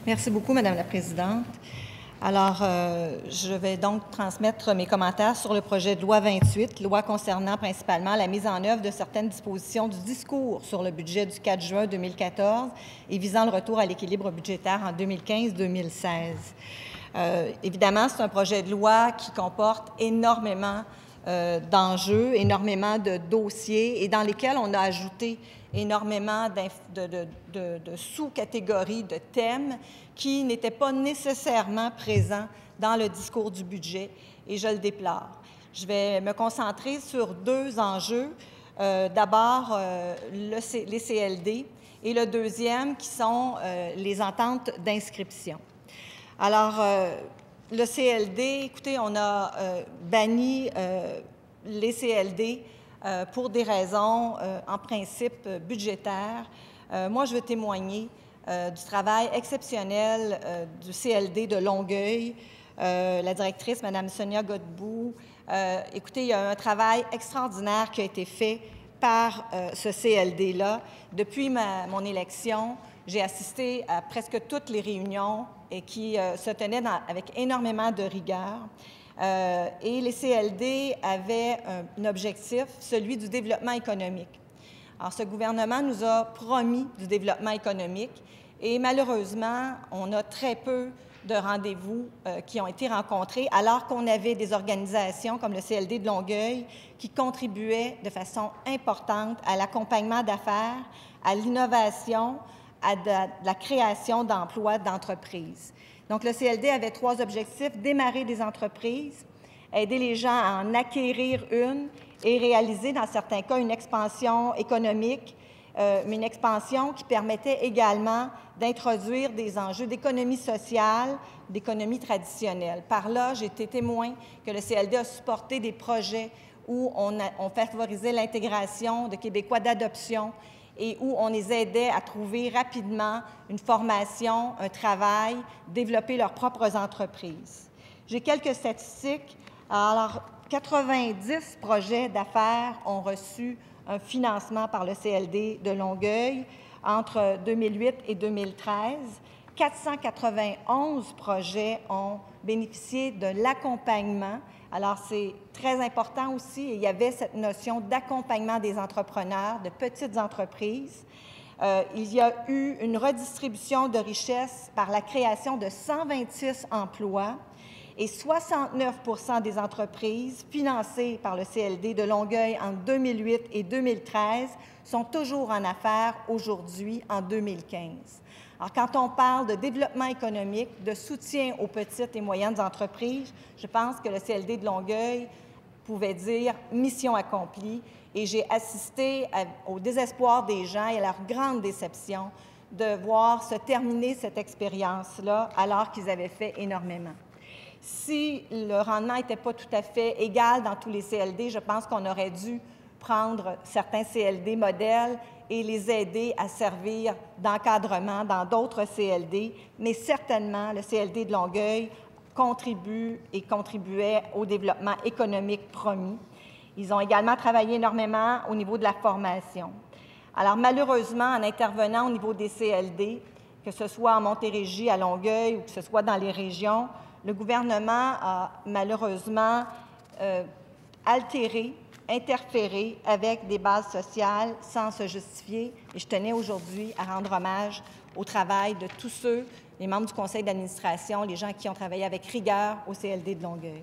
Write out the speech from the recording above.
Merci beaucoup, Madame la Présidente. Alors, je vais donc transmettre mes commentaires sur le projet de loi 28, loi concernant principalement la mise en œuvre de certaines dispositions du discours sur le budget du 4 juin 2014 et visant le retour à l'équilibre budgétaire en 2015-2016. Évidemment, c'est un projet de loi qui comporte énormément d'enjeux, énormément de dossiers et dans lesquels on a ajouté énormément de sous-catégories, de thèmes qui n'étaient pas nécessairement présents dans le discours du budget, et je le déplore. Je vais me concentrer sur deux enjeux. D'abord, les CLD, et le deuxième, qui sont les ententes d'inscription. Alors, le CLD, écoutez, on a banni les CLD pour des raisons, en principe, budgétaires. Moi, je veux témoigner du travail exceptionnel du CLD de Longueuil, la directrice, Mme Sonia Godbout. Écoutez, il y a un travail extraordinaire qui a été fait par ce CLD-là. Depuis mon élection, j'ai assisté à presque toutes les réunions et qui se tenaient avec énormément de rigueur. Et les CLD avaient un objectif, celui du développement économique. Alors, ce gouvernement nous a promis du développement économique et malheureusement, on a très peu de rendez-vous qui ont été rencontrés, alors qu'on avait des organisations comme le CLD de Longueuil qui contribuaient de façon importante à l'accompagnement d'affaires, à l'innovation, à de la création d'emplois d'entreprises. Donc, le CLD avait trois objectifs: démarrer des entreprises, aider les gens à en acquérir une et réaliser, dans certains cas, une expansion économique, mais une expansion qui permettait également d'introduire des enjeux d'économie sociale, d'économie traditionnelle. Par là, j'ai été témoin que le CLD a supporté des projets où on favorisait l'intégration de Québécois d'adoption et où on les aidait à trouver rapidement une formation, un travail, développer leurs propres entreprises. J'ai quelques statistiques. Alors, 90 projets d'affaires ont reçu un financement par le CLD de Longueuil entre 2008 et 2013. 491 projets ont bénéficié de l'accompagnement. Alors, c'est très important aussi. Il y avait cette notion d'accompagnement des entrepreneurs, de petites entreprises. Il y a eu une redistribution de richesses par la création de 126 emplois et 69% des entreprises financées par le CLD de Longueuil en 2008 et 2013 sont toujours en affaires aujourd'hui, en 2015. Alors, quand on parle de développement économique, de soutien aux petites et moyennes entreprises, je pense que le CLD de Longueuil pouvait dire « mission accomplie » et j'ai assisté au désespoir des gens et à leur grande déception de voir se terminer cette expérience-là alors qu'ils avaient fait énormément. Si le rendement n'était pas tout à fait égal dans tous les CLD, je pense qu'on aurait dû prendre certains CLD modèles et les aider à servir d'encadrement dans d'autres CLD, mais certainement, le CLD de Longueuil contribue et contribuait au développement économique promis. Ils ont également travaillé énormément au niveau de la formation. Alors, malheureusement, en intervenant au niveau des CLD, que ce soit en Montérégie, à Longueuil ou que ce soit dans les régions, le gouvernement a malheureusement altéré, interféré avec des bases sociales sans se justifier. Et je tenais aujourd'hui à rendre hommage au travail de tous ceux, les membres du conseil d'administration, les gens qui ont travaillé avec rigueur au CLD de Longueuil.